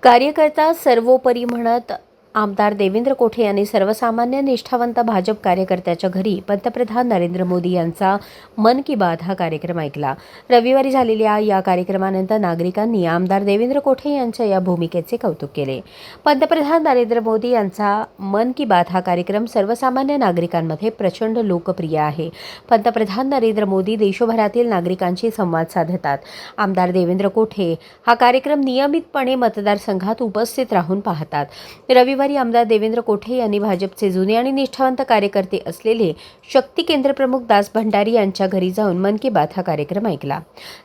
कार्यकर्ता सर्वोपरी म्हणत आमदार देवेंद्र कोठे यांनी सर्वसामान्य निष्ठावंत भाजप कार्यकर्त्याच्या घरी पंतप्रधान नरेंद्र मोदी यांचा मन की बात हा कार्यक्रम ऐकला। रविवारी झालेल्या या कार्यक्रमानंतर नागरिकांनी आमदार देवेंद्र कोठे यांच्या या भूमिकेचे कौतुक केले। पंतप्रधान नरेंद्र मोदी यांचा मन की बात हा कार्यक्रम सर्वसामान्य नागरिकांमध्ये प्रचंड लोकप्रिय आहे। पंतप्रधान नरेंद्र मोदी देशभरातील नागरिकांशी संवाद साधतात। आमदार देवेंद्र कोठे हा कार्यक्रम नियमितपणे मतदारसंघात उपस्थित राहून पाहतात। रविवारी आमदार देवेंद्र कोठे यांनी भाजपचे जुने आणि निष्ठावंत कार्यकर्ते असलेले शक्ती केंद्र प्रमुख दास भंडारी यांच्या घरी जाऊन मन की बात हा कार्यक्रम ऐकला।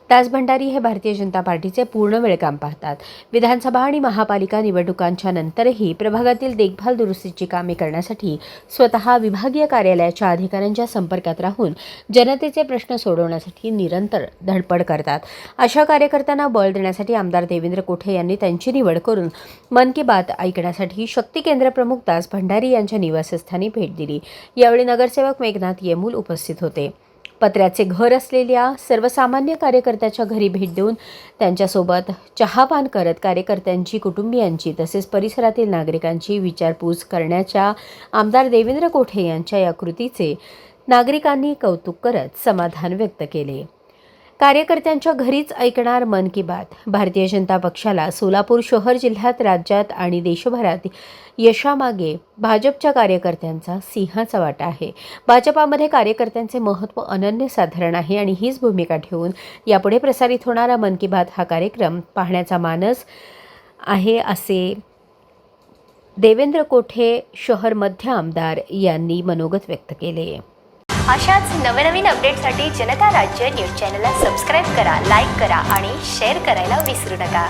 दास भंडारी हे भारतीय जनता पार्टीचे पूर्ण वेळ काम पाहतात। विधानसभा आणि महापालिका निवडणुकांच्या नंतरही प्रभागातील देखभाल दुरुस्तीची कामे करण्यासाठी स्वतः विभागीय कार्यालयाच्या अधिकाऱ्यांच्या संपर्कात राहून जनतेचे प्रश्न सोडवण्यासाठी निरंतर धडपड करतात। अशा कार्यकर्त्यांना बळ देण्यासाठी आमदार देवेंद्र कोठे यांनी त्यांची निवड करून मन की बात ऐकण्यासाठी शक्ती केंद्र प्रमुख दास भंडारी यांच्या निवासस्थानी भेट दिली। यावेळी नगरसेवक मेघनाथ येमूल उपस्थित होते। पत्र्याचे घर असलेल्या सर्वसामान्य कार्यकर्त्याच्या घरी भेट देऊन त्यांच्यासोबत चहापान करत कार्यकर्त्यांची, कुटुंबियांची तसेच परिसरातील नागरिकांची विचारपूस करण्याच्या आमदार देवेंद्र कोठे यांच्या या कृतीचे नागरिकांनी कौतुक करत समाधान व्यक्त केले। कार्यकर्त्यांच्या घरीच ऐकणार मन की बात। भारतीय जनता पक्षाला सोलापूर शहर, जिल्ह्यात, राज्यात आणि देशभरात यशामागे भाजपच्या कार्यकर्त्यांचा सिंहाचा वाटा आहे। भाजपामध्ये कार्यकर्त्यांचे महत्त्व अनन्यसाधारण आहे आणि हीच भूमिका ठेवून यापुढे प्रसारित होणारा मन की बात हा कार्यक्रम पाहण्याचा मानस आहे, असे देवेंद्र कोठे शहर मध्य आमदार यांनी मनोगत व्यक्त केले। अशाच नवनवीन अपडेटसाठी जनता राज्य न्यूज चॅनलला सबस्क्राईब करा, लाईक करा आणि शेअर करायला विसरू नका।